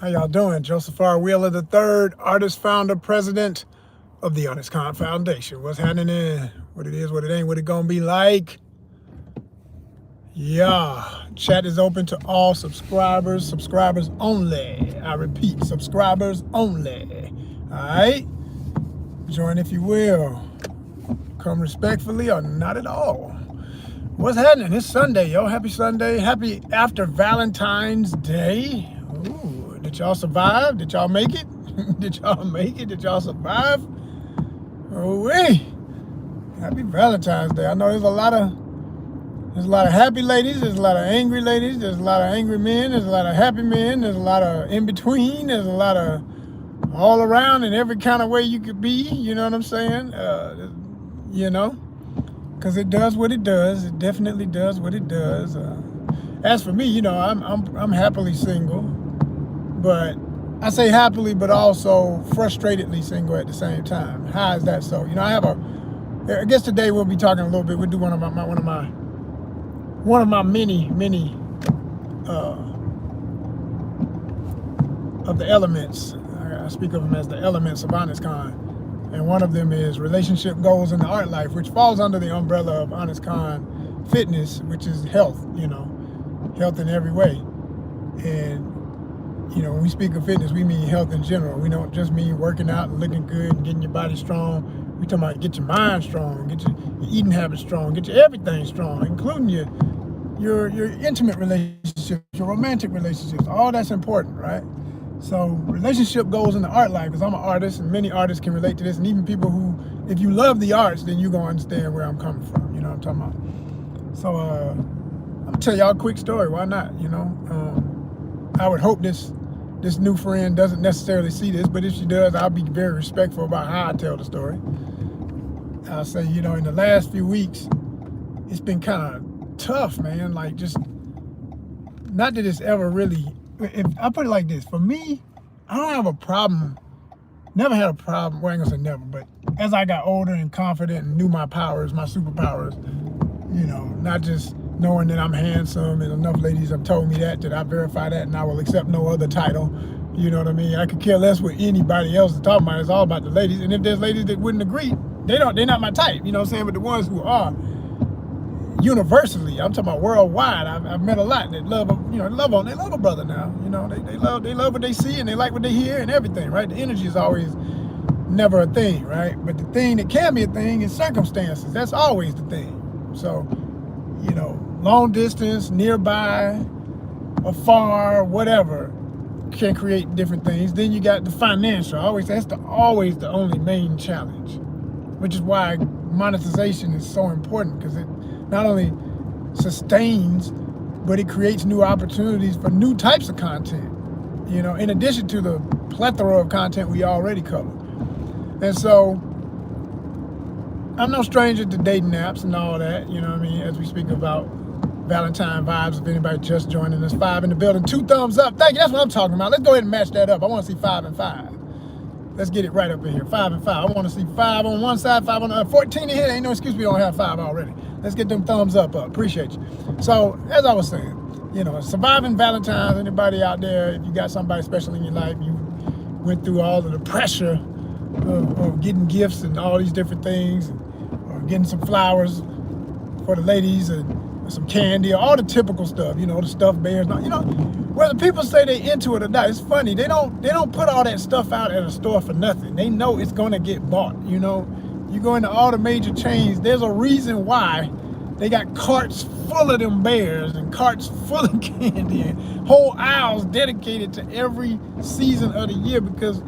How y'all doing? Joseph R. Wheeler III, artist, founder, president of the ONYXCON Foundation. What's happening? What it is, what it ain't, what it gonna be like? Yeah, chat is open to all subscribers. Subscribers only. I repeat, subscribers only. All right? Join if you will. Come respectfully or not at all. What's happening? It's Sunday, yo. Happy Sunday. Happy after Valentine's Day. Ooh, did y'all survive? Did y'all make it? Did y'all make it? Did y'all survive? Oh, wait. Happy Valentine's Day. I know there's a lot of happy ladies, there's a lot of angry ladies, there's a lot of angry men, there's a lot of happy men, there's a lot of in between, there's a lot of all around in every kind of way you could be, you know what I'm saying? Because it does what it does. It definitely does what it does. As for me, I'm happily single, but I say happily, but also frustratedly single at the same time. How is that so? I guess today we'll be talking a little bit. We'll do one of my many of the elements. I speak of them as the elements of ONYXCON. And one of them is relationship goals in the art life, which falls under the umbrella of ONYXCON fitness, which is health, health in every way. And, when we speak of fitness, we mean health in general. We don't just mean working out and looking good and getting your body strong. We talking about get your mind strong, get your eating habits strong, get your everything strong, including your intimate relationships, your romantic relationships. All that's important, right? So relationship goals in the art life, because I'm an artist and many artists can relate to this, and even people who, if you love the arts, then you're going to understand where I'm coming from, you know what I'm talking about. So I'm going to tell y'all a quick story, why not, I would hope this new friend doesn't necessarily see this, but if she does, I'll be very respectful about how I tell the story. I'll say, in the last few weeks, it's been kind of tough, man, like just, not that it's ever really, if I put it like this, for me, I don't have a problem, never had a problem, well, I ain't gonna say never, but as I got older and confident and knew my powers, my superpowers, not just knowing that I'm handsome and enough ladies have told me that I verify that and I will accept no other title, you know what I mean? I could care less what anybody else is talking about, it's all about the ladies, and if there's ladies that wouldn't agree, they're not my type, you know what I'm saying? But the ones who are, universally, I'm talking about worldwide, I've met a lot that love, they love a brother now, they love what they see and they like what they hear and everything, right? The energy is always never a thing, right? But the thing that can be a thing is circumstances. That's always the thing. So, long distance, nearby, afar, whatever, can create different things. Then you got the financial. That's always the only main challenge, which is why monetization is so important, because it not only sustains, but it creates new opportunities for new types of content, in addition to the plethora of content we already cover. And so I'm no stranger to dating apps and all that, as we speak about Valentine vibes. If anybody just joining us, 5 in the building, 2 thumbs up. Thank you, that's what I'm talking about. Let's go ahead and match that up. I want to see 5 and 5. Let's get it right up in here, 5 and 5. I want to see 5 on one side, 5 on the other. 14 in here, ain't no excuse we don't have 5 already. Let's get them thumbs up. Appreciate you. So, as I was saying, surviving Valentine's, anybody out there, if you got somebody special in your life, you went through all of the pressure of getting gifts and all these different things, or getting some flowers for the ladies and some candy, all the typical stuff, the stuffed bears, whether people say they into it or not, it's funny, they don't put all that stuff out at a store for nothing. They know it's gonna get bought, You go into all the major chains, there's a reason why they got carts full of them bears and carts full of candy and whole aisles dedicated to every season of the year, because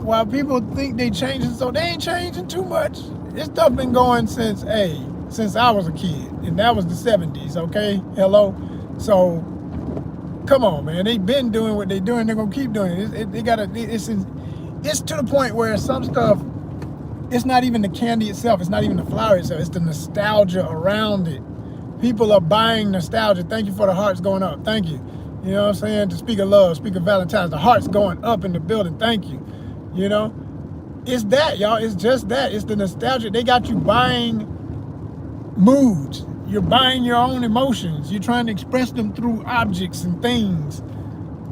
while people think they changing, so they ain't changing too much. This stuff been going since I was a kid, and that was the 70s, okay? Hello? So, come on, man. They've been doing what they're doing. They're going to keep doing it. It's to the point where some stuff, it's not even the candy itself. It's not even the flower itself. It's the nostalgia around it. People are buying nostalgia. Thank you for the hearts going up. Thank you. You know what I'm saying? To speak of love, speak of Valentine's, the hearts going up in the building. Thank you. It's that, y'all. It's just that. It's the nostalgia. They got you buying moods. You're buying your own emotions. You're trying to express them through objects and things.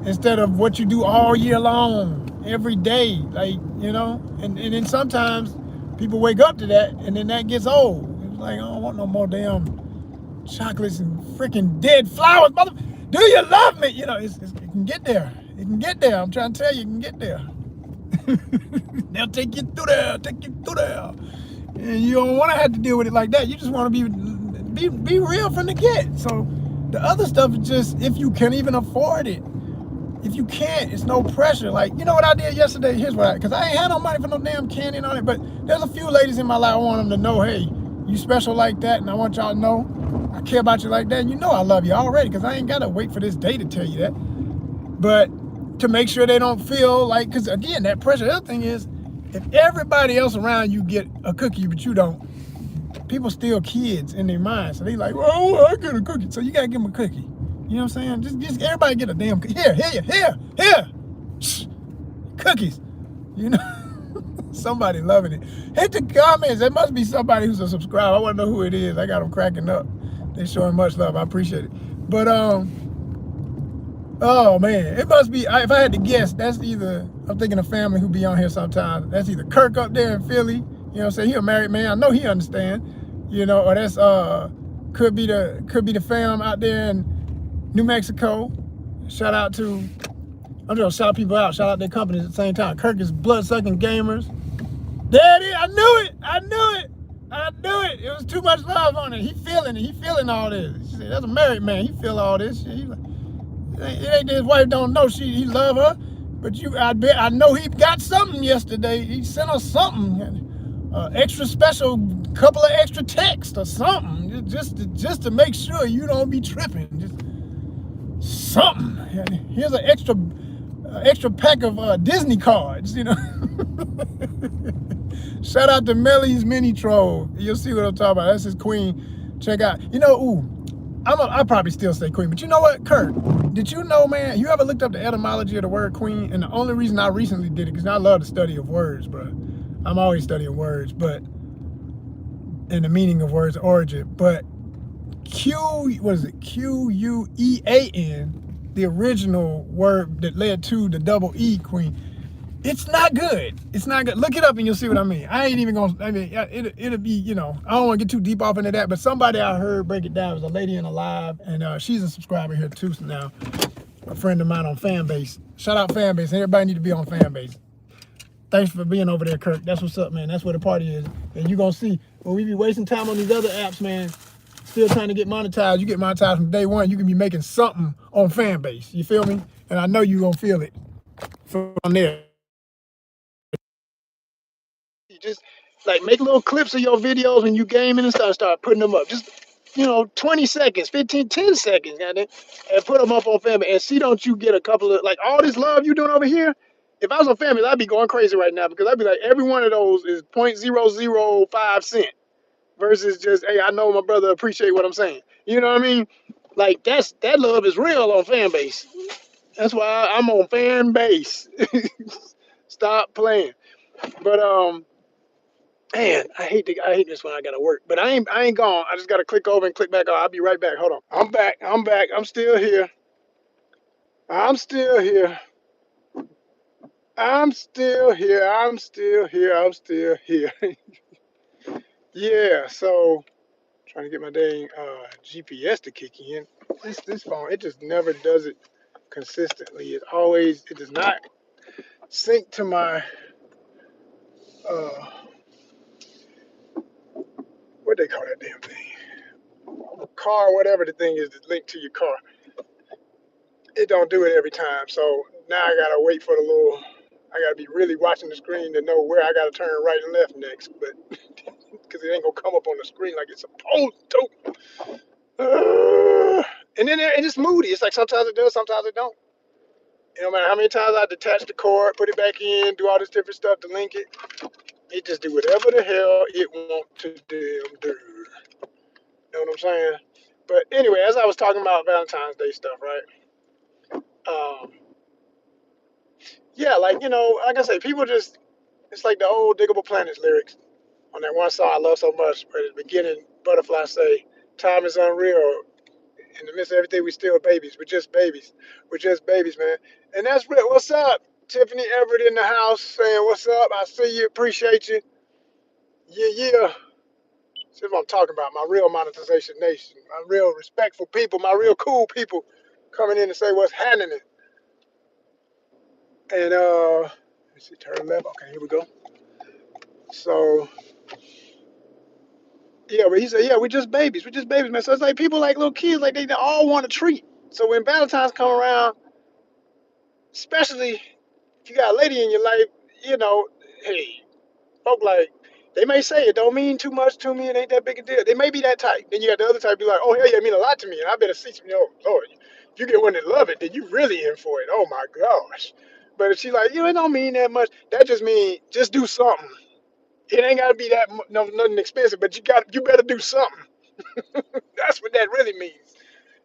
instead of what you do all year long, every day. Like, you know, and then sometimes people wake up to that and then that gets old. It's like, I don't want no more damn chocolates and freaking dead flowers. Mother, do you love me? You know, it can get there. It can get there. I'm trying to tell you, it can get there. They'll take you through there, take you through there. And you don't want to have to deal with it like that. You just want to be real from the get. So the other stuff is just if you can even afford it. If you can't, it's no pressure. Like, you know what I did yesterday? Here's what because I ain't had no money for no damn candy and all that, but there's a few ladies in my life I want them to know, hey, you special like that, and I want y'all to know I care about you like that, and you know I love you already, because I ain't got to wait for this day to tell you that. But to make sure they don't feel like, because again, that pressure, the other thing is, if everybody else around you get a cookie, but you don't, people still kids in their mind. So they like, well, I get a cookie. So you got to give them a cookie. You know what I'm saying? Just everybody get a damn cookie. Here. Shh. Cookies. You know? Somebody loving it. Hit the comments. There must be somebody who's a subscriber. I want to know who it is. I got them cracking up. They showing much love. I appreciate it. But, oh man, it must be, if I had to guess, that's either, I'm thinking a family who be on here sometimes. That's either Kirk up there in Philly. You know what I'm saying? He a married man. I know he understand. You know, or that's, could be the fam out there in New Mexico. Shout out to, I'm just gonna shout people out, shout out their companies at the same time. Kirk is Bloodsucking Gamers. There it is. I knew it. It was too much love on it. He feeling all this. She said, that's a married man. He feel all this shit. He like, it ain't that his wife don't know he love her, but I know he got something yesterday. He sent her something, extra special, couple of extra texts or something, just to make sure you don't be tripping. Just something. Here's an extra pack of Disney cards, you know. Shout out to Melly's Mini Troll. You'll see what I'm talking about. That's his queen. Check out. You know, I probably still say queen, but you know what, Kurt? Did you know, man? You ever looked up the etymology of the word queen? And the only reason I recently did it because I love the study of words, bro. I'm always studying words, but and the meaning of words, origin. But Quean, the original word that led to the double E, queen. It's not good. It's not good. Look it up and you'll see what I mean. I ain't even gonna, it'll be, you know, I don't want to get too deep off into that, but somebody I heard break it down. It was a lady in a live, and she's a subscriber here too now. A friend of mine on Fanbase. Shout out Fanbase. Everybody need to be on Fanbase. Thanks for being over there, Kirk. That's what's up, man. That's where the party is. And you're gonna see, when we be wasting time on these other apps, man, still trying to get monetized. You get monetized from day one, you can be making something on Fanbase. You feel me? And I know you're gonna feel it from there. You just like make little clips of your videos when you gaming and start putting them up. Just, you know, 20 seconds, 15, 10 seconds, goddamn, and put them up on Family. And see, don't you get a couple of, like, all this love you doing over here? If I was on Family, I'd be going crazy right now because I'd be like, every one of those is 0.005 cent versus just, hey, I know my brother appreciate what I'm saying. You know what I mean? Like, that love is real on Fanbase. That's why I'm on Fanbase. Stop playing. But, man, I hate this when I gotta work. But I ain't gone. I just gotta click over and click back on. I'll be right back. Hold on. I'm back. I'm still here. I'm still here. I'm still here. I'm still here. I'm still here. Yeah, so trying to get my dang GPS to kick in. This phone, it just never does it consistently. It does not sync to my uh what they call that damn thing? Car, whatever the thing is that linked to your car. It don't do it every time. So now I gotta wait for I gotta be really watching the screen to know where I gotta turn right and left next. But because it ain't gonna come up on the screen like it's supposed to. And then it's moody. It's like sometimes it does, sometimes it don't. And no matter how many times I detach the cord, put it back in, do all this different stuff to link it, it just do whatever the hell it wants to do. You know what I'm saying? But anyway, as I was talking about Valentine's Day stuff, right? Yeah, like, you know, like I say, people just, it's like the old Diggable Planets lyrics on that one song I love so much, where at the beginning, Butterfly say, time is unreal. In the midst of everything, we still babies. We're just babies. We're just babies, man. And that's real. What's up? Tiffany Everett in the house saying, what's up? I see you. Appreciate you. Yeah, yeah. This is what I'm talking about. My real monetization nation. My real respectful people. My real cool people coming in and say what's happening. And, let me see, turn left. Okay, here we go. So, yeah, but he said, yeah, we're just babies. We're just babies, man. So it's like people like little kids, like they all want a treat. So when Valentine's come around, especially if you got a lady in your life, you know, hey, folk like, they may say it don't mean too much to me, it ain't that big a deal. They may be that type. Then you got the other type be like, oh hell yeah, it mean a lot to me, and I better see some, Lord, if you get one that love it, then you really in for it. Oh my gosh. But if she like, it don't mean that much, that just mean just do something. It ain't gotta be that no, nothing expensive, but you better do something. That's what that really means,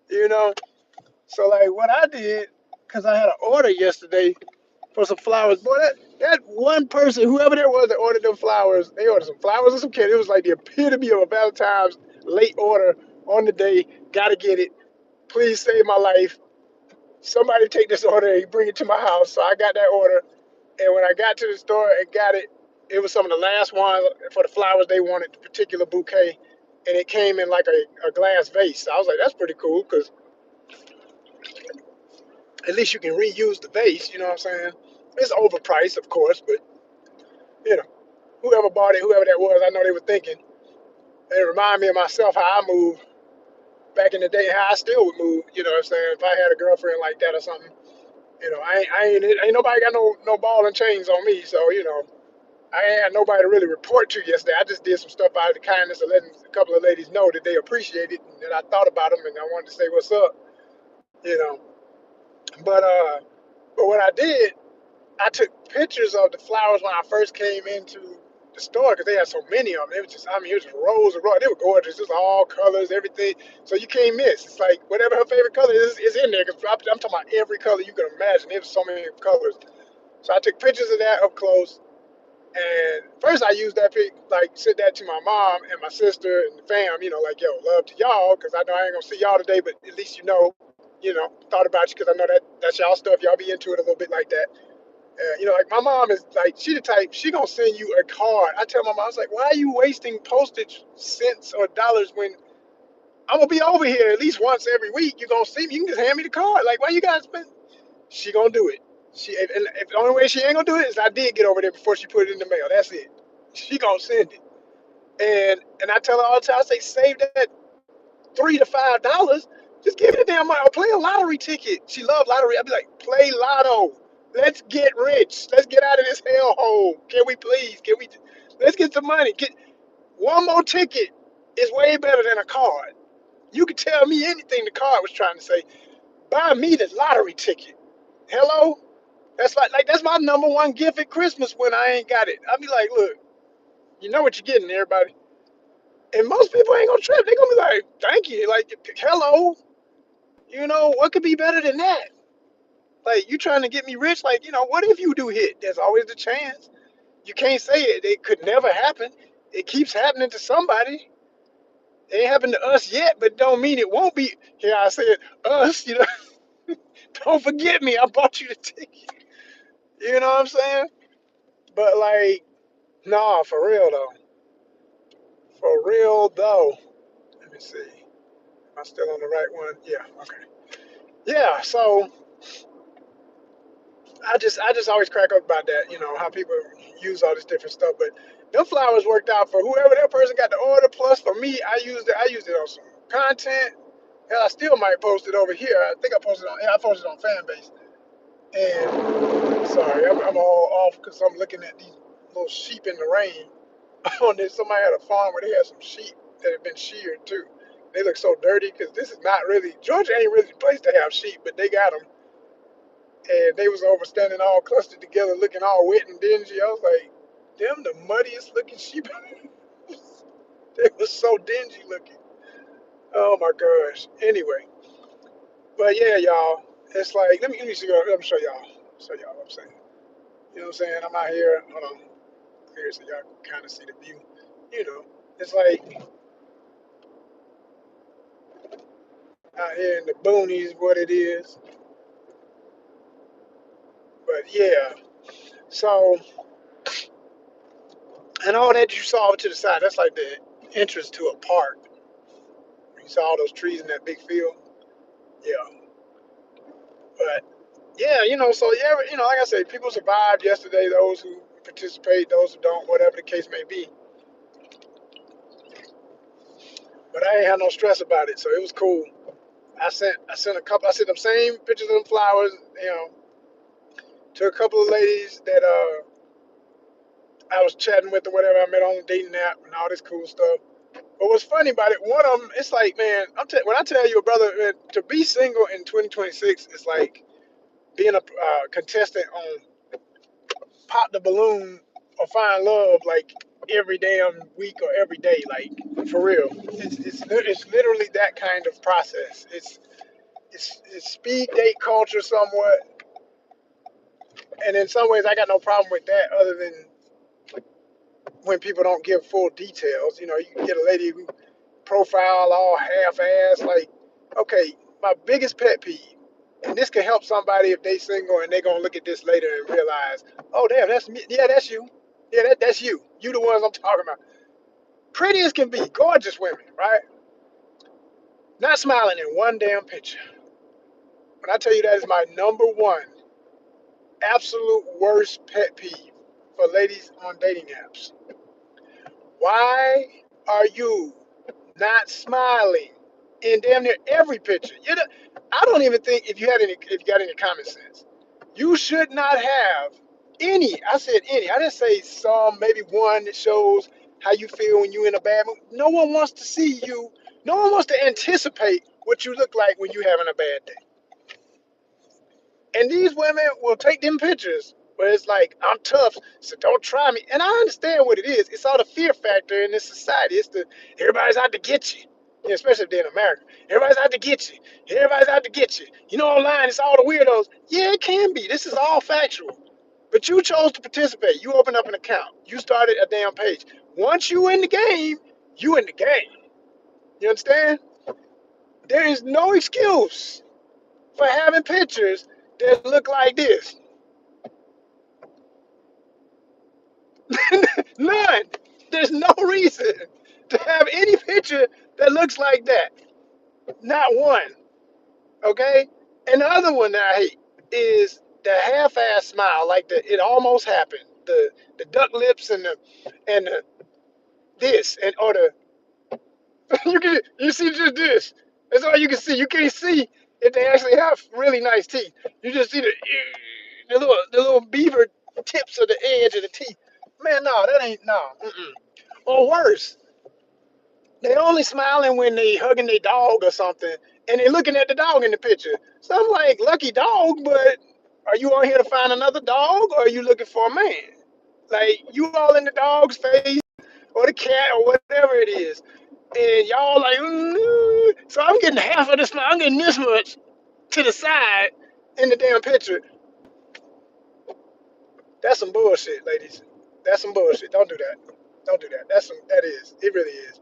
you know. So like what I did, cause I had an order yesterday for some flowers. Boy, that one person, whoever there was that ordered them flowers, they ordered some flowers and some candy. It was like the epitome of a Valentine's late order on the day. Gotta get it. Please save my life. Somebody take this order and bring it to my house. So I got that order. And when I got to the store and got it, it was some of the last ones for the flowers they wanted, the particular bouquet. And it came in like a glass vase. I was like, that's pretty cool because at least you can reuse the vase. You know what I'm saying? It's overpriced, of course, but you know. Whoever bought it, whoever that was, I know they were thinking. It reminded me of myself, how I moved back in the day, how I still would move. You know what I'm saying? If I had a girlfriend like that or something, ain't nobody got no ball and chains on me. So I ain't had nobody to really report to yesterday. I just did some stuff out of the kindness of letting a couple of ladies know that they appreciate it and that I thought about them and I wanted to say what's up. You know, but uh, but what I did, I took pictures of the flowers when I first came into the store because they had so many of them. It was just, I mean, it was just rows and rows. They were gorgeous. It was all colors, everything. So you can't miss. It's like whatever her favorite color is in there. Because I'm talking about every color you can imagine. There was so many colors. So I took pictures of that up close. And first I used that pic, like sent that to my mom and my sister and the fam, like, yo, love to y'all because I know I ain't going to see y'all today, but at least thought about you because I know that's y'all stuff. Y'all be into it a little bit like that. Like my mom is like, she the type, she gonna send you a card. I tell my mom, I was like, why are you wasting postage cents or dollars when I'm gonna be over here at least once every week? You gonna see me, you can just hand me the card. Like, why you guys spend? She gonna do it. If the only way she ain't gonna do it is I did get over there before she put it in the mail. That's it. She gonna send it. And I tell her all the time, I say, save that $3 to $5. Just give it a damn money or play a lottery ticket. She loved lottery. I'd be like, play lotto. Let's get rich. Let's get out of this hellhole. Can we please? Let's get some money. Get one more ticket is way better than a card. You can tell me anything the card was trying to say. Buy me the lottery ticket. Hello? That's like that's my number one gift at Christmas when I ain't got it. I'll be like, look, you know what you're getting, everybody. And most people ain't gonna trip. They're gonna be like, thank you. Like, hello. What could be better than that? Like, you trying to get me rich? Like, what if you do hit? There's always the chance. You can't say it. It could never happen. It keeps happening to somebody. It ain't happened to us yet, but don't mean it won't be. Here I said us, don't forget me. I bought you the ticket. You know what I'm saying? But like, nah, for real though. For real though. Let me see. Am I still on the right one? Yeah, okay. Yeah, so I just always crack up about that, how people use all this different stuff. But them flowers worked out for whoever that person got the order. Plus for me, I used it on some content. Hell, I still might post it over here. I think I posted on Fanbase. And sorry, I'm all off because I'm looking at these little sheep in the rain. On this, somebody had a farm where they had some sheep that had been sheared too. They look so dirty because this is not really Georgia ain't really the place to have sheep, but they got them and they was over standing all clustered together, looking all wet and dingy. I was like, them the muddiest looking sheep. They was so dingy looking. Oh my gosh. Anyway, but yeah, y'all, it's like let me see. Let me show y'all. Show y'all what I'm saying. You know what I'm saying? I'm out here. Hold on, clear so y'all can kind of see the view. It's like out here in the boonies, what it is. But yeah, so and all that you saw to the side, that's like the entrance to a park. You saw all those trees in that big field. Yeah, but yeah, so yeah, like I said, people survived yesterday. Those who participate, those who don't, whatever the case may be. But I ain't had no stress about it, so it was cool. I sent a couple. I sent them same pictures of them flowers, you know, to a couple of ladies that I was chatting with or whatever. I met on the dating app and all this cool stuff. But what's funny about it, one of them, it's like, man, when I tell you, brother, man, to be single in 2026 is like being a contestant on Pop the Balloon or Find Love, like every damn week or every day, like for real. It's literally that kind of process. It's speed date culture somewhat, and in some ways, I got no problem with that, other than when people don't give full details. You can get a lady who profile all half-ass, like, okay, my biggest pet peeve, and this can help somebody if they single and they gonna look at this later and realize, oh damn, that's me. Yeah, that's you. Yeah, that's you. You the ones I'm talking about. Pretty as can be, gorgeous women, right? Not smiling in one damn picture. When I tell you that is my number one absolute worst pet peeve for ladies on dating apps. Why are you not smiling in damn near every picture? I don't even think if you got any common sense, you should not have any. I said any. I didn't say some, maybe one that shows how you feel when you're in a bad mood. No one wants to see you. No one wants to anticipate what you look like when you're having a bad day. And these women will take them pictures where it's like, I'm tough, so don't try me. And I understand what it is. It's all the fear factor in this society. It's everybody's out to get you. Especially if they're in America. Everybody's out to get you. Everybody's out to get you. Online, it's all the weirdos. Yeah, it can be. This is all factual. But you chose to participate. You opened up an account. You started a damn page. Once you in the game, you in the game. You understand? There is no excuse for having pictures that look like this. None. There's no reason to have any picture that looks like that. Not one. Okay? And the other one that I hate is the half-ass smile, like it almost happened. The duck lips and the this and or the you see just this. That's all you can see. You can't see if they actually have really nice teeth. You just see the little beaver tips of the edge of the teeth. Man, no, that ain't no. Mm-mm. Or worse, they only smiling when they hugging their dog or something, and they looking at the dog in the picture. So I'm like, lucky dog, but are you on here to find another dog, or are you looking for a man? Like, you all in the dog's face or the cat or whatever it is, and y'all like, "Ooh." So I'm getting half of this. I'm getting this much to the side in the damn picture. That's some bullshit, ladies. That's some bullshit. Don't do that. Don't do that. That is. It really is.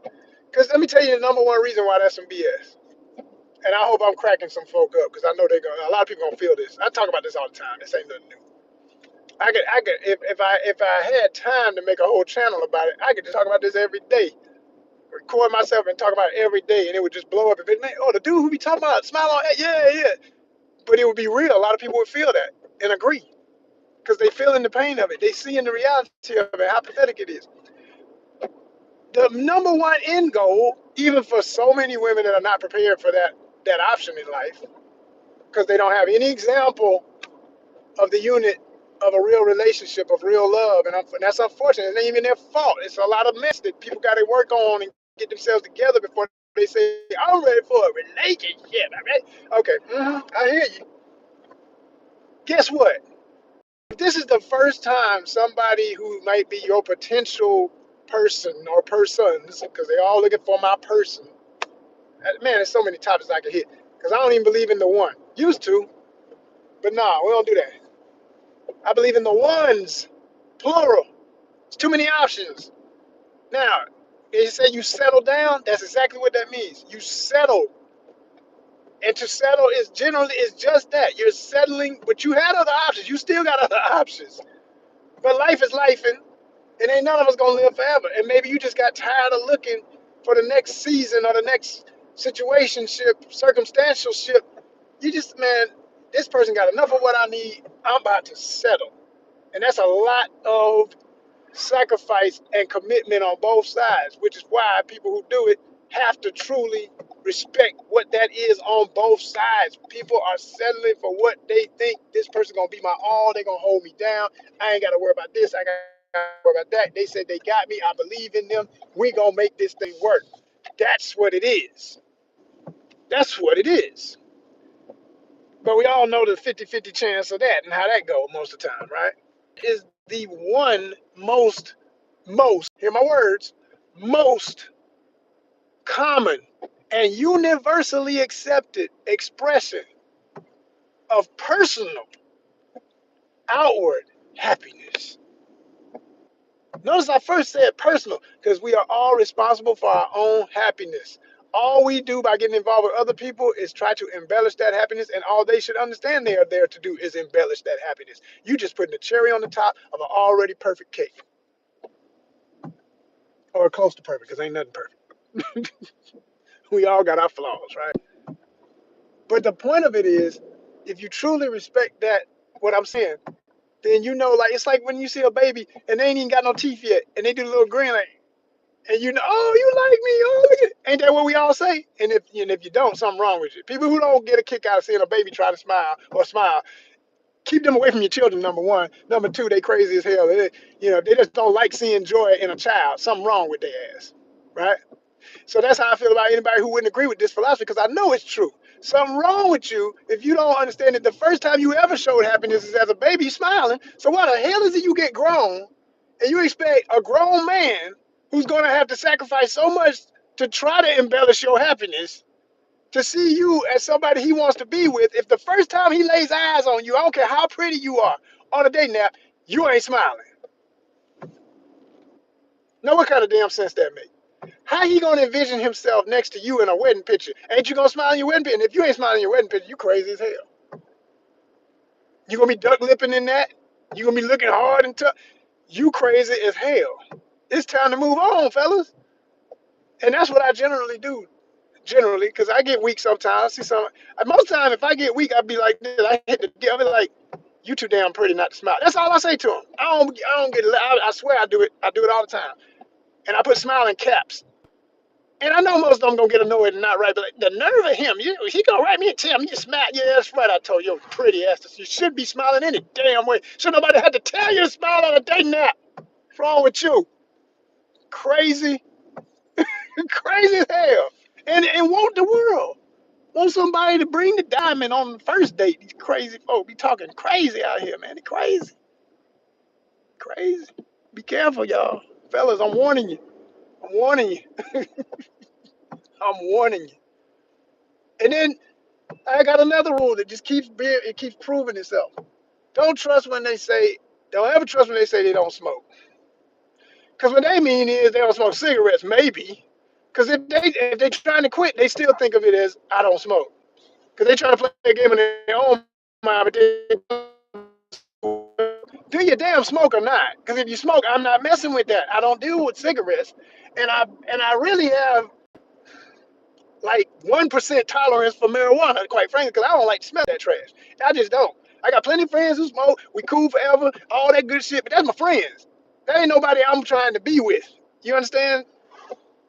Because let me tell you the number one reason why that's some BS. And I hope I'm cracking some folk up because I know a lot of people gonna feel this. I talk about this all the time. This ain't nothing new. I could, if I had time to make a whole channel about it, I could just talk about this every day. Record myself and talk about it every day, and it would just blow up. If it, oh, the dude who be talking about smile on, yeah, yeah. But it would be real. A lot of people would feel that and agree because they feeling the pain of it. They seeing the reality of it, how pathetic it is. The number one end goal, even for so many women that are not prepared for that option in life, because they don't have any example of the unit of a real relationship, of real love. And that's unfortunate. It ain't even their fault. It's a lot of mess that people got to work on and get themselves together before they say, I'm ready for a relationship. Okay, I hear you. Guess what? If this is the first time somebody who might be your potential person or persons, because they all looking for my person, man, there's so many topics I could hit. Because I don't even believe in the one. Used to, but no, we don't do that. I believe in the ones, plural. It's too many options. Now, they say you settle down. That's exactly what that means. You settle. And to settle is generally is just that. You're settling, but you had other options. You still got other options. But life is life, and ain't none of us gonna live forever. And maybe you just got tired of looking for the next season or the next situationship, circumstantial ship. You just, man, this person got enough of what I need. I'm about to settle. And that's a lot of sacrifice and commitment on both sides, which is why people who do it have to truly respect what that is on both sides. People are settling for what they think. This person gonna be my all. They gonna hold me down. I ain't gotta worry about this. I gotta worry about that. They said they got me. I believe in them. We gonna make this thing work. That's what it is. That's what it is. But we all know the 50-50 chance of that and how that goes most of the time, right? Is the one most, hear my words, most common and universally accepted expression of personal outward happiness. Notice I first said personal because we are all responsible for our own happiness. All we do by getting involved with other people is try to embellish that happiness, and all they should understand they are there to do is embellish that happiness. You just putting a cherry on the top of an already perfect cake, or close to perfect, because ain't nothing perfect. We all got our flaws, right? But the point of it is, if you truly respect that, what I'm saying, then you know, like it's like when you see a baby and they ain't even got no teeth yet, and they do a little grin, like, and you know, oh, you like me, oh, look at, ain't that what we all say? And if you don't, something wrong with you. People who don't get a kick out of seeing a baby try to smile, keep them away from your children. Number one, number two, they crazy as hell. They just don't like seeing joy in a child. Something wrong with their ass, right? So that's how I feel about anybody who wouldn't agree with this philosophy, because I know it's true. Something wrong with you if you don't understand that the first time you ever showed happiness is as a baby smiling. So why the hell is it you get grown and you expect a grown man who's going to have to sacrifice so much to try to embellish your happiness to see you as somebody he wants to be with? If the first time he lays eyes on you, I don't care how pretty you are on a date nap, you ain't smiling. Now what kind of damn sense that makes? How he gonna envision himself next to you in a wedding picture? Ain't you gonna smile in your wedding picture? And if you ain't smiling in your wedding picture, you crazy as hell. You gonna be duck lipping in that? You gonna be looking hard and tough? You crazy as hell. It's time to move on, fellas. And that's what I generally do. Generally, because I get weak sometimes. See some. Most time, if I get weak, I be like this. I hit the. I be like, "You too damn pretty not to smile." That's all I say to him. I don't get. I swear I do it. I do it all the time. And I put smile in caps. And I know most of them gonna get annoyed and not right, but like, the nerve of him, he gonna write me and tell me you smile. Yeah, that's right. I told you, pretty ass. You should be smiling any damn way. Should nobody have to tell you to smile on a date nap? What's wrong with you? Crazy, crazy as hell. And want the world. Want somebody to bring the diamond on the first date. These crazy folk be talking crazy out here, man. They crazy, crazy. Be careful, y'all, fellas. I'm warning you. I'm warning you. I'm warning you. And then I got another rule that just keeps proving itself. Don't trust when they say, don't ever trust when they say they don't smoke. Because what they mean is they don't smoke cigarettes, maybe. Because if they trying to quit, they still think of it as I don't smoke. Because they try to play a game in their own mind, but do you damn smoke or not? Because if you smoke, I'm not messing with that. I don't deal with cigarettes, and I really have like 1% tolerance for marijuana, quite frankly, because I don't like to smell that trash. I just don't. I got plenty of friends who smoke. We cool forever, all that good shit. But that's my friends. That ain't nobody I'm trying to be with. You understand?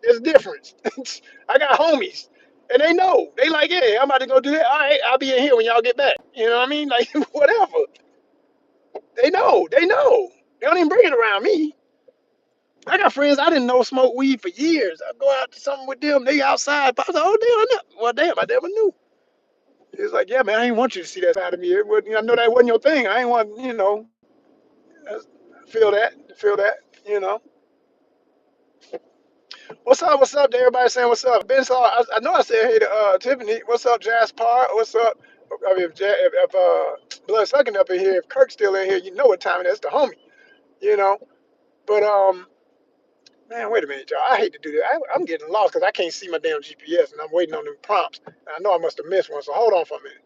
There's a difference. I got homies, and they know. They like, yeah, I'm about to go do that. All right, I'll be in here when y'all get back. You know what I mean? Like, whatever. They know. They know. They don't even bring it around me. I got friends I didn't know smoke weed for years. I go out to something with them. They outside. I was like, oh, damn, I know. Well, damn, I never knew. It's like, yeah, man, I ain't want you to see that side of me. I know that wasn't your thing. I ain't want, feel that, you know. What's up to everybody saying what's up? Ben saw, I know I said hey to Tiffany. What's up, Jaspar? What's up? I mean, if Blood Sucking up in here, if Kirk's still in here, you know what time it is, the homie, you know. But Man, wait a minute, y'all. I hate to do that. I'm getting lost because I can't see my damn GPS and I'm waiting on them prompts. I know I must have missed one, so hold on for a minute.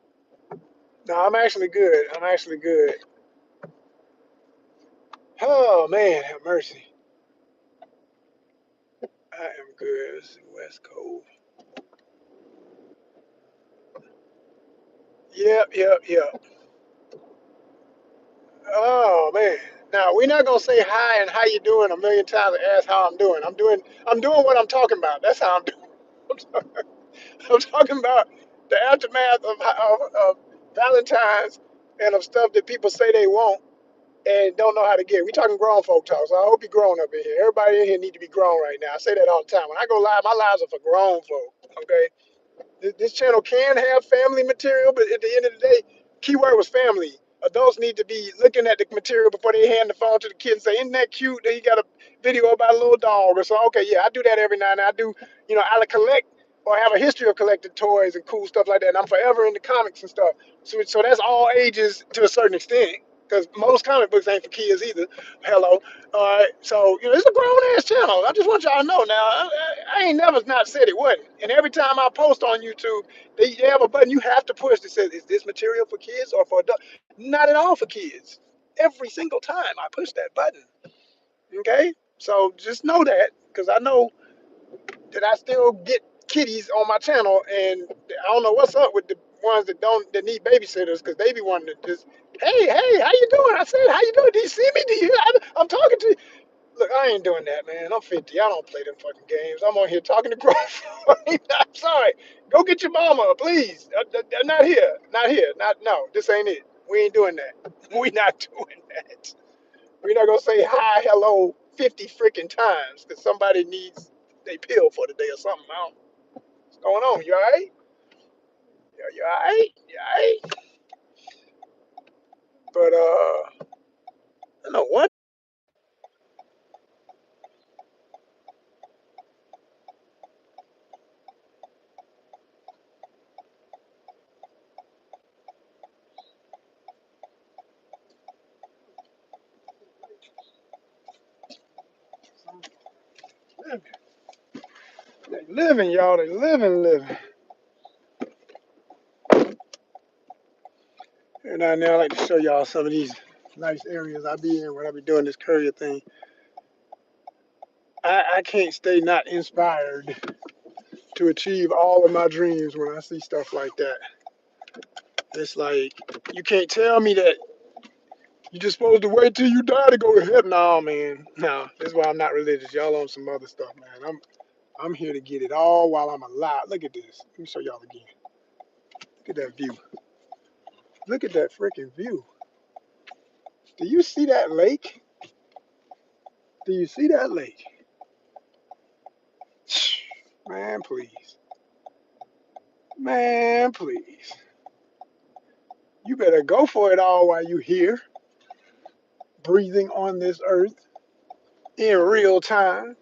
No, I'm actually good. I'm actually good. Oh man, have mercy. I am good. This is West Cove. Yep. Oh man. Now we're not gonna say hi and how you doing a million times and ask how I'm doing. I'm doing what I'm talking about. That's how I'm doing. I'm talking about the aftermath of Valentine's and of stuff that people say they want and don't know how to get. We talking grown folk talk, so I hope you're grown up in here. Everybody in here need to be grown right now. I say that all the time. When I go live, my lives are for grown folk. Okay, this channel can have family material, but at the end of the day, keyword was family. Adults need to be looking at the material before they hand the phone to the kid and say, "Isn't that cute?" Then you got a video about a little dog or so. Okay, yeah, I do that every now and then. I do, I collect or have a history of collecting toys and cool stuff like that. And I'm forever into comics and stuff. So that's all ages to a certain extent, because most comic books ain't for kids either. Hello. All right, so it's a grown ass channel. I just want y'all to know. Now, I ain't never not said it wasn't. And every time I post on YouTube, they have a button you have to push that says, "Is this material for kids or for adults?" Not at all for kids. Every single time I push that button. Okay, so just know that, because I know that I still get kiddies on my channel, and I don't know what's up with the ones that need babysitters, because they be wanting to just, hey, how you doing? I said, how you doing? Do you see me? I'm talking to you. Look, I ain't doing that, man. I'm 50. I don't play them fucking games. I'm on here talking to grown folks. I'm sorry. Go get your mama, please. Not here. Not here. No, this ain't it. We ain't doing that. We not doing that. We're not gonna say hi, hello 50 freaking times because somebody needs they pill for the day or something. I don't, what's going on? You alright? You alright? You alright? But I don't know what. They living, y'all. They living. And now I like to show y'all some of these nice areas I be in when I be doing this courier thing. I can't stay not inspired to achieve all of my dreams when I see stuff like that. It's like you can't tell me that you're just supposed to wait till you die to go to heaven. No, man. No, this is why I'm not religious. Y'all on some other stuff, man. I'm here to get it all while I'm alive. Look at this. Let me show y'all again. Look at that view. Look at that freaking view. Do you see that lake? Do you see that lake? Man, please. Man, please. You better go for it all while you here, breathing on this earth in real time.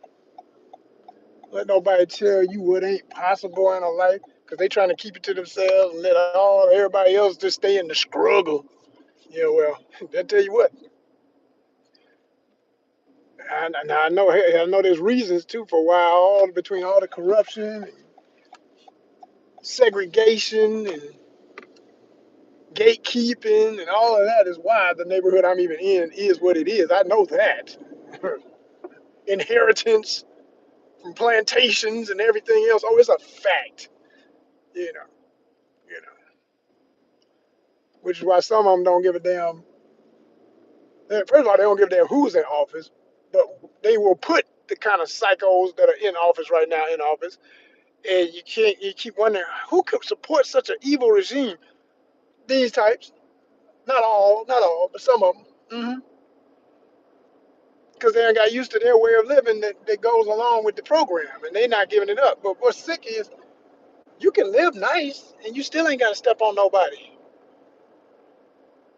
Let nobody tell you what ain't possible in a life, because they trying to keep it to themselves and let everybody else just stay in the struggle. Yeah, well, I tell you what. I know. I know there's reasons too for why between all the corruption, and segregation, and gatekeeping, and all of that is why the neighborhood I'm even in is what it is. I know that. Inheritance from plantations and everything else. Oh, it's a fact. You know. You know. Which is why some of them don't give a damn. First of all, they don't give a damn who's in office, but they will put the kind of psychos that are in office right now in office, and you keep wondering who could support such an evil regime. These types, not all, but some of them, because they ain't got used to their way of living that goes along with the program, and they're not giving it up. But what's sick is you can live nice, and you still ain't got to step on nobody.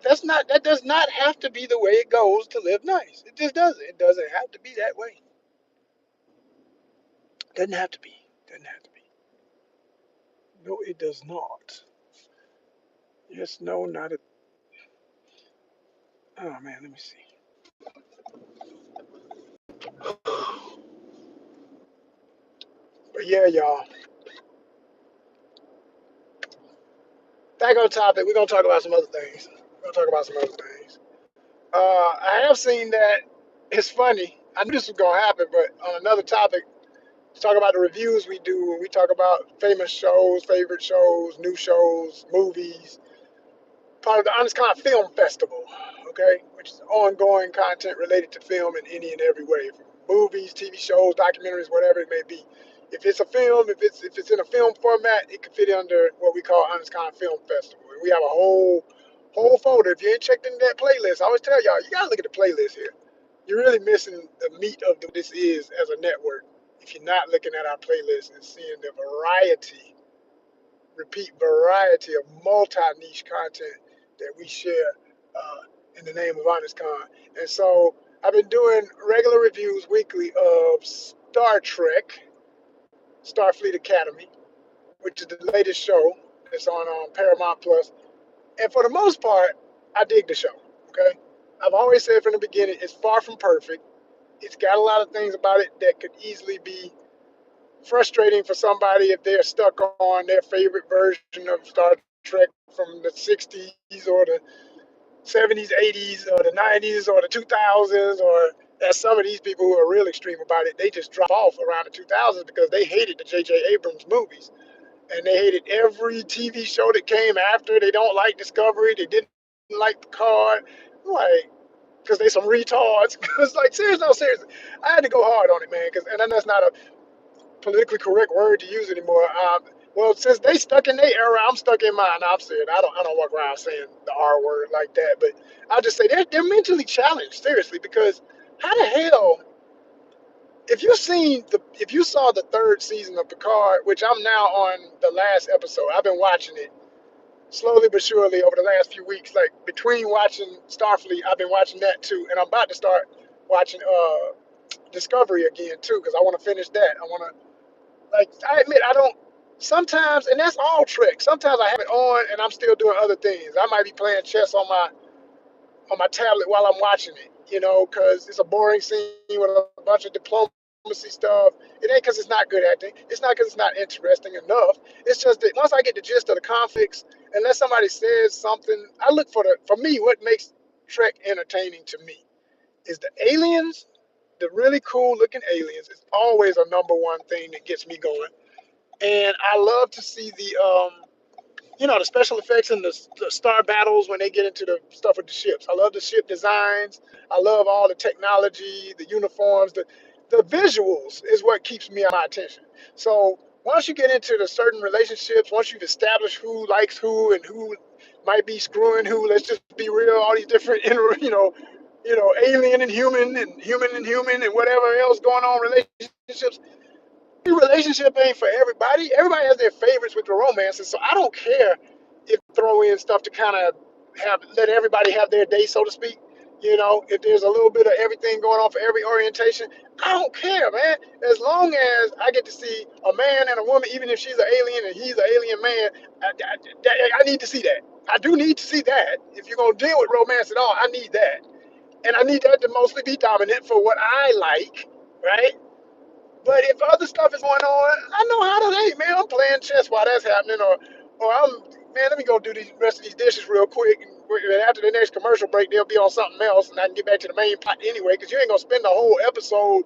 That does not have to be the way it goes to live nice. It just doesn't. It doesn't have to be that way. Doesn't have to be. Doesn't have to be. No, it does not. Yes, no, not a. Oh man, let me see. But yeah, y'all. Back on topic. We're gonna talk about some other things. We're gonna talk about some other things. I have seen that it's funny. I knew this was gonna happen, but on another topic, to talk about the reviews we do when we talk about famous shows, favorite shows, new shows, movies, part of the ONYXCON Film Festival, okay, which is ongoing content related to film in any and every way, from movies, TV shows, documentaries, whatever it may be. If it's a film, if it's in a film format, it can fit under what we call ONYXCON Film Festival. And we have a whole folder. If you ain't checked into that playlist, I always tell y'all, you gotta look at the playlist here. You're really missing the meat of what this is as a network if you're not looking at our playlist and seeing the variety, repeat variety of multi-niche content that we share in the name of ONYXCON. And so I've been doing regular reviews weekly of Star Trek, Starfleet Academy, which is the latest show that's on Paramount Plus. And for the most part, I dig the show. Okay, I've always said from the beginning, it's far from perfect. It's got a lot of things about it that could easily be frustrating for somebody if they're stuck on their favorite version of Star Trek from the 60s or the 70s, 80s, or the 90s, or the 2000s, or as some of these people who are real extreme about it, they just drop off around the 2000s because they hated the J.J. Abrams movies. And they hated every TV show that came after. They don't like Discovery. They didn't like Picard. Like, because they some retards. It's like, seriously. I had to go hard on it, man. And then that's not a politically correct word to use anymore. Well, since they stuck in their era, I'm stuck in mine. I'm saying I don't walk around saying the R word like that, but I'll just say they're mentally challenged, seriously, because how the hell if you saw the third season of Picard, which I'm now on the last episode, I've been watching it slowly but surely over the last few weeks. Like between watching Starfleet, I've been watching that too, and I'm about to start watching Discovery again too, because I want to finish that. I want to like I admit I don't sometimes, and that's all tricks. Sometimes I have it on and I'm still doing other things. I might be playing chess on my tablet while I'm watching it, because it's a boring scene with a bunch of diplomacy stuff. It ain't because it's not good acting. It's not because it's not interesting enough. It's just that once I get the gist of the conflicts, unless somebody says something, I look for me, what makes Trek entertaining to me is the aliens. The really cool looking aliens is always a number one thing that gets me going. And I love to see the special effects and the star battles when they get into the stuff with the ships. I love the ship designs. I love all the technology, the uniforms, the visuals is what keeps me on my attention. So once you get into the certain relationships, once you've established who likes who and who might be screwing who, let's just be real, all these different, alien and human and whatever else going on relationships, relationship ain't for everybody. Everybody has their favorites with the romances, so I don't care if throw in stuff to kind of let everybody have their day, so to speak. If there's a little bit of everything going on for every orientation, I don't care, man. As long as I get to see a man and a woman, even if she's an alien and he's an alien man, I need to see that. I do need to see that. If you're gonna deal with romance at all, I need that, and I need that to mostly be dominant for what I like, right? But if other stuff is going on, I know how to, hey, man, I'm playing chess while that's happening, or let me go do the rest of these dishes real quick. And after the next commercial break, they'll be on something else, and I can get back to the main plot anyway, because you ain't going to spend the whole episode.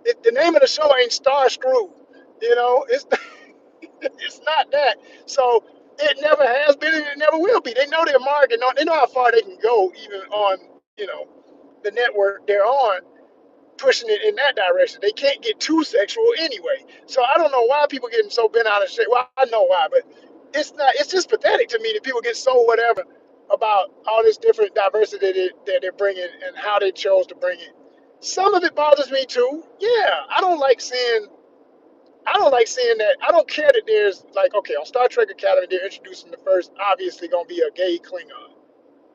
The name of the show ain't Star Screw. It's, it's not that. So it never has been, and it never will be. They know their market. They know how far they can go, even on, the network they're on, pushing it in that direction. They can't get too sexual anyway. So I don't know why people getting so bent out of shape. Well, I know why, but it's not. It's just pathetic to me that people get so whatever about all this different diversity that they're bringing and how they chose to bring it. Some of it bothers me too. Yeah, I don't like seeing. I don't like seeing that. I don't care that there's like, okay, on Star Trek Academy they're introducing the first, obviously gonna be a gay Klingon.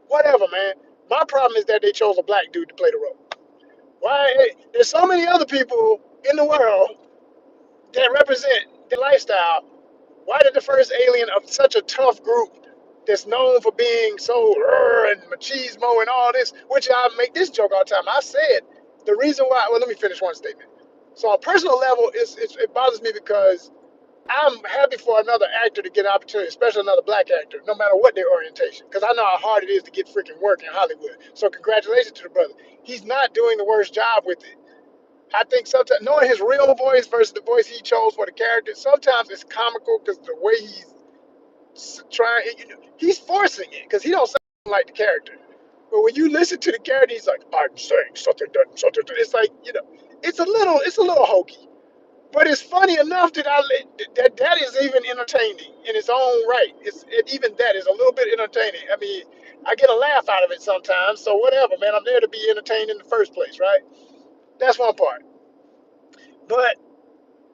Whatever, man. My problem is that they chose a black dude to play the role. Why? There's so many other people in the world that represent the lifestyle. Why did the first alien of such a tough group that's known for being so and machismo and all this, which I make this joke all the time. I said the reason why. Well, let me finish one statement. So on a personal level, it bothers me because I'm happy for another actor to get an opportunity, especially another black actor, no matter what their orientation, because I know how hard it is to get freaking work in Hollywood. So congratulations to the brother. He's not doing the worst job with it. I think sometimes knowing his real voice versus the voice he chose for the character, sometimes it's comical because the way he's trying, he's forcing it because he don't sound like the character. But when you listen to the character, he's like, "I'm saying something, something." It's like it's a little hokey. But it's funny enough that that is even entertaining in its own right. Even that is a little bit entertaining. I mean, I get a laugh out of it sometimes. So whatever, man. I'm there to be entertained in the first place, right? That's one part. But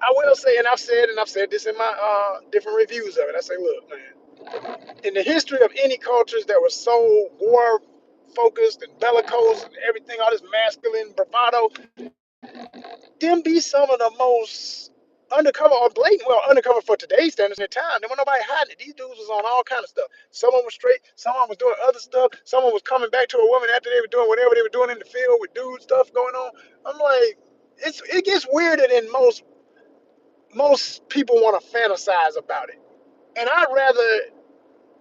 I will say, and I've said this in my different reviews of it. I say, look, man, in the history of any cultures that were so war focused and bellicose and everything, all this masculine bravado, them be some of the most undercover or blatant, well, undercover for today's standards in the time. There was nobody hiding it. These dudes was on all kind of stuff. Someone was straight, someone was doing other stuff, someone was coming back to a woman after they were doing whatever they were doing in the field with dude stuff going on. I'm like, it gets weirder than most people want to fantasize about it. And I'd rather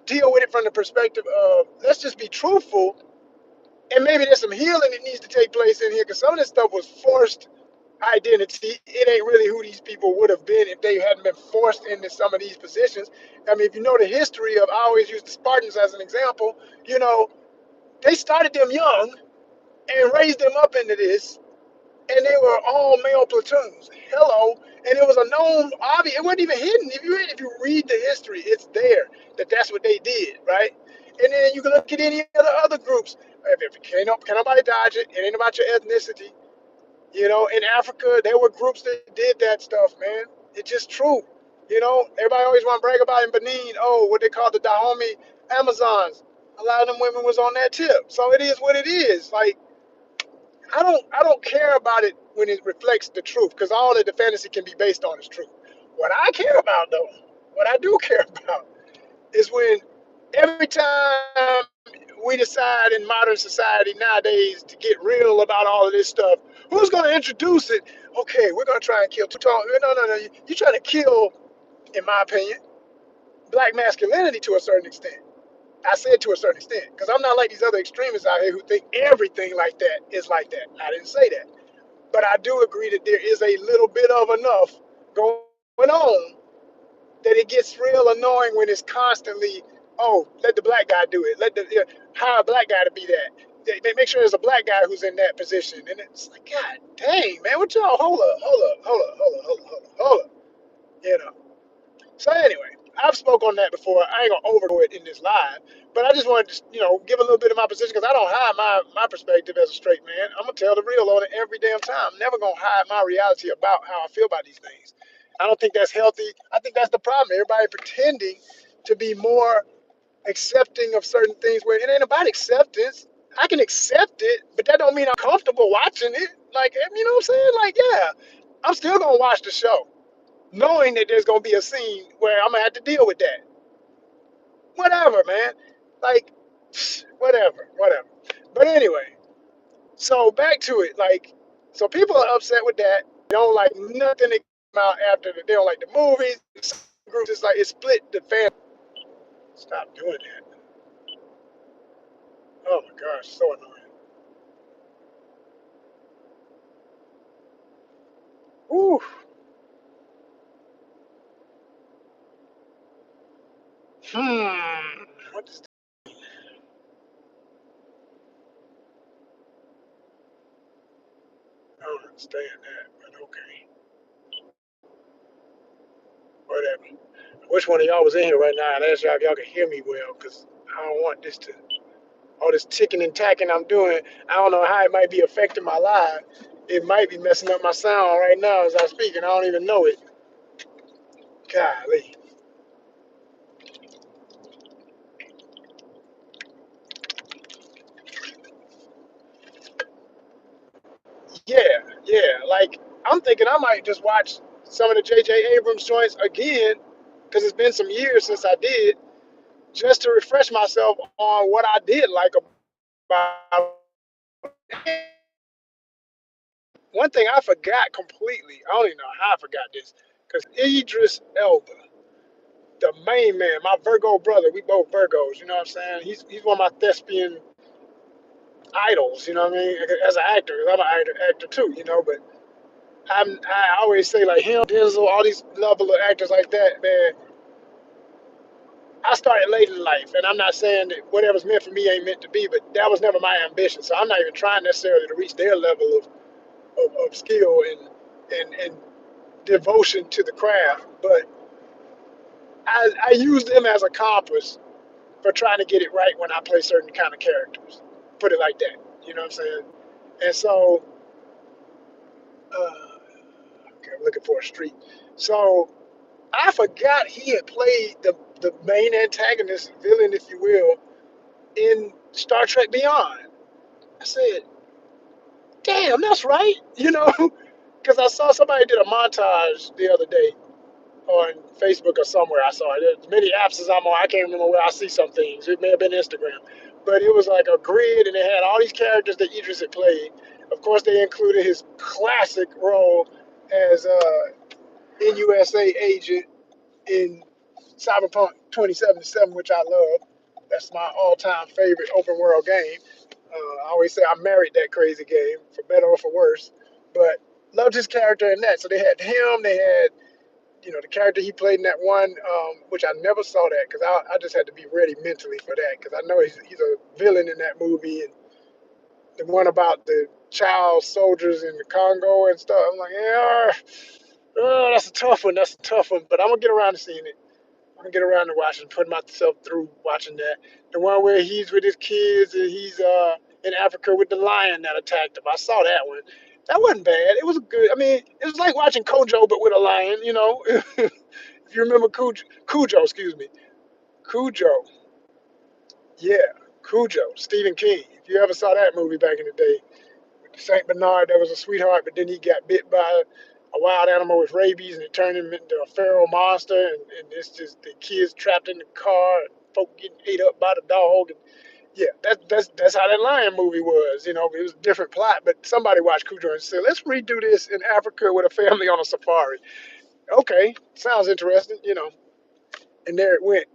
deal with it from the perspective of let's just be truthful, and maybe there's some healing that needs to take place in here because some of this stuff was forced identity. It ain't really who these people would have been if they hadn't been forced into some of these positions. I mean, if you know the history of, I always use the Spartans as an example, they started them young and raised them up into this, and they were all male platoons. Hello. And it was a known, obvious, it wasn't even hidden. If you read the history, it's there that that's what they did, right? And then you can look at any of the other groups. If can't nobody dodge it, it ain't about your ethnicity. In Africa, there were groups that did that stuff, man. It's just true. Everybody always want to brag about in Benin, what they call the Dahomey Amazons. A lot of them women was on that tip. So it is what it is. Like, I don't care about it when it reflects the truth, because all that the fantasy can be based on is truth. What I care about, though, what I do care about, is when every time we decide in modern society nowadays to get real about all of this stuff, who's going to introduce it? Okay, we're going to try and kill. No. You're trying to kill, in my opinion, black masculinity to a certain extent. I said to a certain extent, because I'm not like these other extremists out here who think everything like that is like that. I didn't say that. But I do agree that there is a little bit of enough going on that it gets real annoying when it's constantly, let the black guy do it. Hire a black guy to be that. Make sure there's a black guy who's in that position. And it's like, God dang, man, what y'all, hold up. You know. So anyway, I've spoke on that before. I ain't gonna overdo it in this live, but I just wanted to, give a little bit of my position because I don't hide my perspective as a straight man. I'm gonna tell the real on it every damn time. I'm never gonna hide my reality about how I feel about these things. I don't think that's healthy. I think that's the problem. Everybody pretending to be more accepting of certain things where it ain't about acceptance. I can accept it, but that don't mean I'm comfortable watching it. Like, you know what I'm saying? Like, yeah, I'm still gonna watch the show knowing that there's gonna be a scene where I'm gonna have to deal with that. Whatever, man. Like, whatever. But anyway, so back to it. Like, so people are upset with that. They don't like nothing that came out after that. They don't like the movies. Some groups, it's like it split the fan. Stop doing that. Oh my gosh, so annoying. Ooh. What does I don't understand that, but okay. Whatever. Which one of y'all was in here right now? And ask y'all if y'all can hear me well, because I don't want this to all this ticking and tacking I'm doing. I don't know how it might be affecting my live. It might be messing up my sound right now as I speak, and I don't even know it. Golly. Yeah. Like, I'm thinking I might just watch some of the J.J. Abrams joints again, because it's been some years since I did, just to refresh myself on what I did like about it. one thing I forgot completely, I don't even know how I forgot this, because Idris Elba, the main man, my Virgo brother, we both Virgos, you know what I'm saying? He's one of my thespian idols, you know what I mean? As an actor, 'cause I'm an actor too, you know, but I always say like him, Denzel, all these level of actors like that, man. I started late in life, and I'm not saying that whatever's meant for me ain't meant to be, but that was never my ambition. So I'm not even trying necessarily to reach their level of skill and devotion to the craft. But I use them as a compass for trying to get it right when I play certain kind of characters. Put it like that. You know what I'm saying? And so, okay, I'm looking for a street. So I forgot he had played the main antagonist, villain, if you will, in Star Trek Beyond. I said, damn, that's right. You know, because I saw somebody did a montage the other day on Facebook or somewhere. I saw it. There's many apps as I'm on. I can't remember where I see some things. It may have been Instagram, but it was like a grid, and it had all these characters that Idris had played. Of course, they included his classic role as NUSA agent in Cyberpunk 2077, which I love. That's my all-time favorite open world game. I always say I married that crazy game, for better or for worse. But loved his character in that. So they had him. They had the character he played in that one, which I never saw that because I just had to be ready mentally for that because I know he's a villain in that movie, and the one about the child soldiers in the Congo and stuff. I'm like, yeah, that's a tough one. That's a tough one. But I'm gonna get around to seeing it. I'm gonna get around to watching, putting myself through watching that. The one where he's with his kids and he's in Africa with the lion that attacked him. I saw that one. That wasn't bad. It was good. I mean, it was like watching Kojo but with a lion. You know, if you remember Cujo, excuse me, Cujo. Yeah, Cujo. Stephen King. If you ever saw that movie back in the day, Saint Bernard, that was a sweetheart, but then he got bit by a wild animal with rabies, and it turned him into a feral monster. And it's just the kids trapped in the car, and folk getting ate up by the dog. And yeah, that's how that lion movie was. You know, it was a different plot, but somebody watched Cujo and said, "Let's redo this in Africa with a family on a safari." Okay, sounds interesting. You know, and there it went.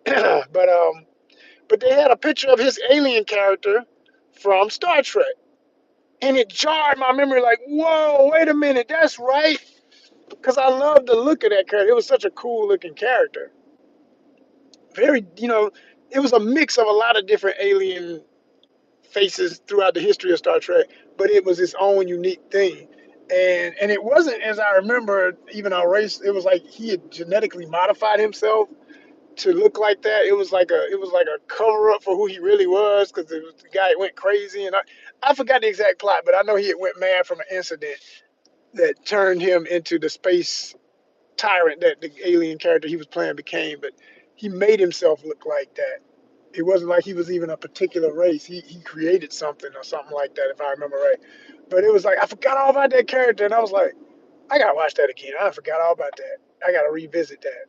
But they had a picture of his alien character from Star Trek. And it jarred my memory like, whoa, wait a minute, that's right. Because I love the look of that character. It was such a cool looking character. Very, it was a mix of a lot of different alien faces throughout the history of Star Trek, but it was its own unique thing. And it wasn't, as I remember, even a race. It was like he had genetically modified himself to look like that. It was like a cover up for who he really was because it was the guy that went crazy. And I forgot the exact plot, but I know he had went mad from an incident that turned him into the space tyrant that the alien character he was playing became. But he made himself look like that. It wasn't like he was even a particular race. He created something or something like that, if I remember right. But it was like I forgot all about that character, and I was like, I gotta watch that again. I forgot all about that. I gotta revisit that.